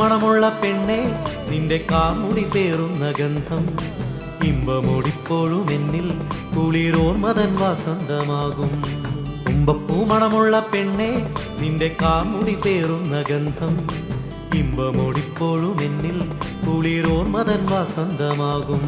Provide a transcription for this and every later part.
തുമ്പപ്പൂമണമുള്ള പെണ്ണെ നിന്റെ കാമുടി പേറുന്ന ഗന്ധം ഇമ്പമോടിപ്പോഴും എന്നിൽ കുളിരോർമതൻ വസന്തമാകും. തുമ്പപ്പൂമണമുള്ള പെണ്ണെ നിന്റെ കാമുടി പേറുന്ന ഗന്ധം ഇമ്പമോടിപ്പോഴും എന്നിൽ കുളിരോർമതൻ വസന്തമാകും.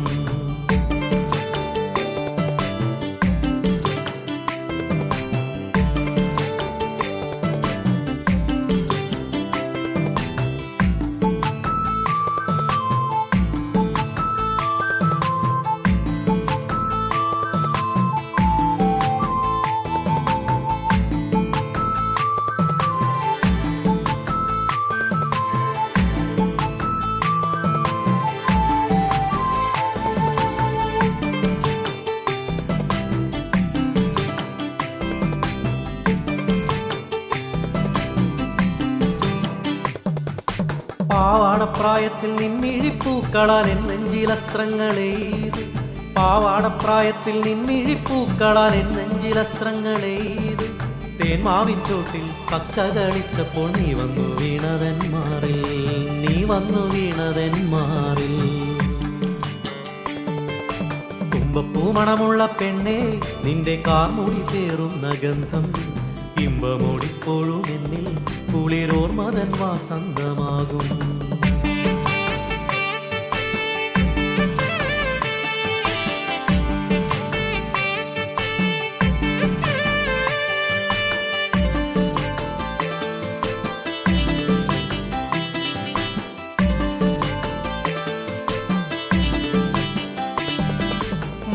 പാവാടപ്രായത്തിൽ നിൻമിഴിപ്പൂക്കളാൽ എൻ നെഞ്ചിലസ്ത്രങ്ങളെയ്ത്, പാവാടപ്രായത്തിൽ നിൻമിഴിപ്പൂക്കളാൽ എൻ നെഞ്ചിലസ്ത്രങ്ങളെയ്ത്, തേന്മാവിൻചോട്ടിൽ കക്ക കളിച്ചപ്പോൾ നീ വന്നു വീണതെന്മാറിൽ, നീ വന്നു വീണതെന്മാറിൽ. തുമ്പപ്പൂമണമുള്ള പെണ്ണെ നിന്റെ കാർമുടി പേറുന്ന ഗന്ധം ഇമ്പമോടിപ്പോഴും എന്നിൽ കുളിരോർമതൻ വസന്തമാകും.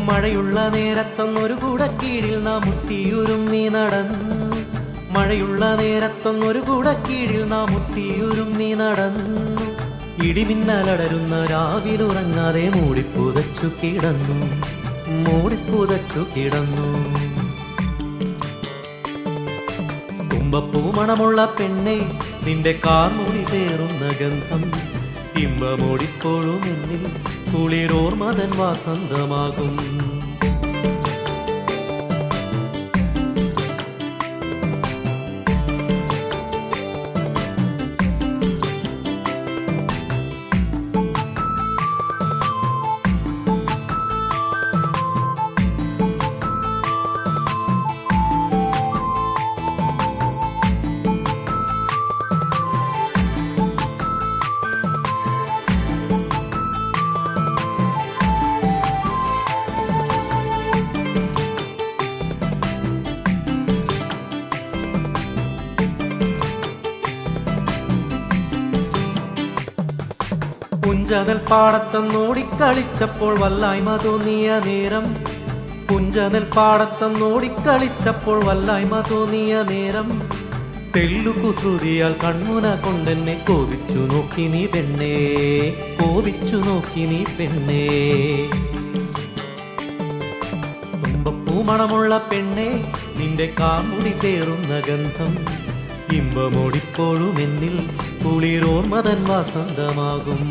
മഴയുള്ള നേരത്തൊന്നൊരു കൂടക്കീഴിൽ നാം മുട്ടിയുരുമ്മി നടന്നു, മഴയുള്ള നേരത്തൊന്നൊരു കൂടക്കീഴിൽ നാം മുട്ടിയുരുമ്മി നടന്നു, ഇടിമിന്നലടരുന്ന രാവിലുറങ്ങാതെ മൂടിപ്പുതച്ചു കിടന്നു, മൂടിപ്പുതച്ചു കിടന്നു. തുമ്പപ്പൂമണമുള്ള പെണ്ണെ നിന്റെ കാർമുടി പേറുന്ന ഗന്ധം ഇമ്പമോടിപ്പോഴും എന്നിൽ കുളിരോർമതൻ വസന്തമാകും. പുഞ്ചനൽ പാടത്തൊന്നോടിക്കളിച്ചപ്പോൾ വല്ലായ്മ തോന്നിയ നേരം, പുഞ്ചനൽ പാടത്തൊന്നോടിക്കളിച്ചപ്പോൾ വല്ലായ്മ തോന്നിയ നേരം, തെല്ലുകുസൃതിയാൽ കൺമുന കൊണ്ടെന്നെ കോപിച്ചു നോക്കി നീ പെണ്ണേ, കോപിച്ചു നോക്കി നീ പെണ്ണേ. തുമ്പപ്പൂമണമുള്ള പെണ്ണെ നിന്റെ കാമുടി പേറുന്ന ഗന്ധം ഇമ്പമോടിപ്പോഴും എന്നിൽ കുളിരോർമതൻ വസന്തമാകും.